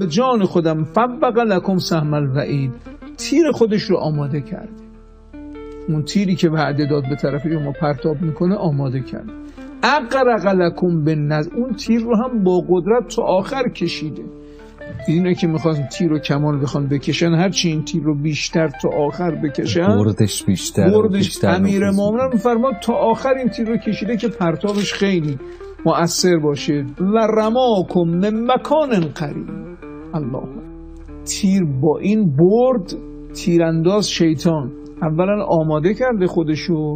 به جان خودم فبق لکم سهم الوعید، تیر خودش رو آماده کرد. اون تیری که وعده داد به طرف شما پرتاب میکنه آماده کرد. اقرق لکم بالنزع، اون تیر رو هم با قدرت تا آخر کشیده. اینه که میخوان تیر رو کمال بخوان بکشن، هرچی این تیر رو بیشتر تا آخر بکشن بردش بیشتر. امیر مومنان میفرماد تا آخر این تیر رو کشیده که پرتابش خیلی مؤثر باشه. و رماکم من مکان قریب. الله، تیر با این برد، تیرانداز شیطان اولا آماده کرده خودشو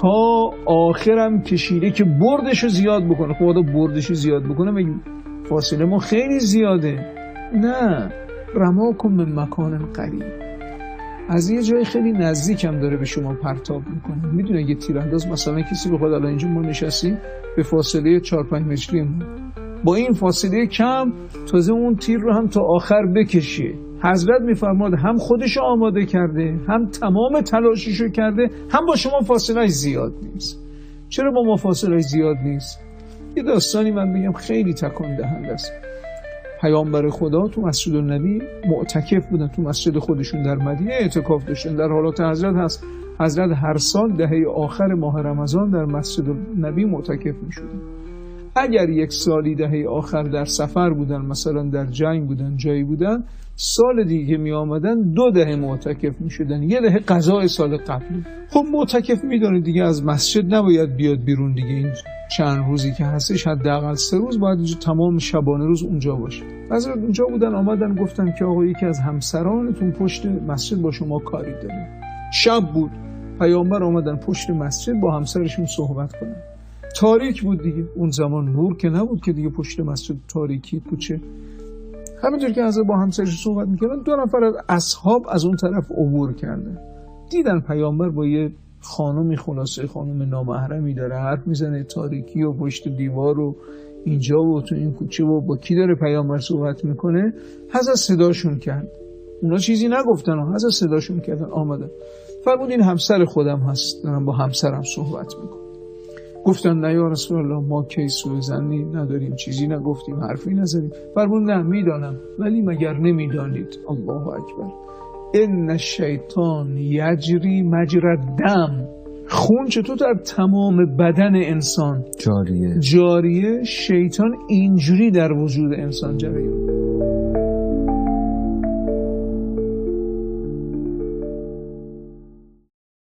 تا آخرم کشیده که بردشو زیاد بکنه. خدا بردشو زیاد بکنه بگیم فاصله ما خیلی زیاده، نه، رماکم من مکان قریب، از یه جای خیلی نزدیکم داره به شما پرتاب میکنه. میدونه یه تیرانداز مثلا کسی بخواد الان اینجا ما نشستیم به فاصله 4-5 متری با این فاصله کم تازه اون تیر رو هم تا آخر بکشه، حضرت میفرماد هم خودشو آماده کرده، هم تمام تلاششو کرده، هم با شما فاصله زیاد نیست. چرا با ما فاصله زیاد نیست؟ یه داستانی من بگم خیلی تکان دهنده است. پیامبر خدا تو مسجد النبی معتکف بودن، تو مسجد خودشون در مدینه اعتکاف داشتن. در حالات حضرت هست، حضرت هر سال دهه آخر ماه رمضان در مسجد النبی معتکف میشدن. اگر یک سالی دهه آخر در سفر بودن، مثلا در جنگ بودن، جایی بودن، سال دیگه می آمدن 2 دهه معتکف می شدن، 1 دهه قضای سال قبلی. خب معتکف می دانید دیگه از مسجد نباید بیاد بیرون دیگه، این چند روزی که هستش حداقل 3 روز باید اینجا تمام شبانه روز اونجا باشه. حضرت اونجا بودن، آمدن گفتن که آقا یکی از همسرانتون پشت مسجد با شما کاری داره. شب بود، پیامبر آمدن پشت مسجد با همسرشون صحبت کنن. تاریک بود دیگه، اون زمان نور که نبود که دیگه پشت مسجد تاریکی کوچه. همینطور که حضرت با همسرش صحبت میکردن 2 نفر از اصحاب از اون طرف عبور کردن، دیدن پیامبر با یه خانمی، خلاصه خانم نامحرمی داره حرف میزنه، تاریکی و پشت دیوار و اینجا و تو این کوچه و با کی داره پیامبر صحبت میکنه. حضرت صداشون کرد، اونا چیزی نگفتن، حضرت صداشون کردن، آمدن فرمود این همسر خودم هست، دارم با همسرم صحبت میکنم. گفتن نه یا رسول الله، ما کی سوء ظنی نداریم، چیزی نگفتیم، حرفی نزدیم. فرمود نه میدانم، ولی مگر نمیدانید الله اکبر ان الشیطان یجری مجری الدم، خون چطور در تمام بدن انسان جاریه، شیطان اینجوری در وجود انسان جریان.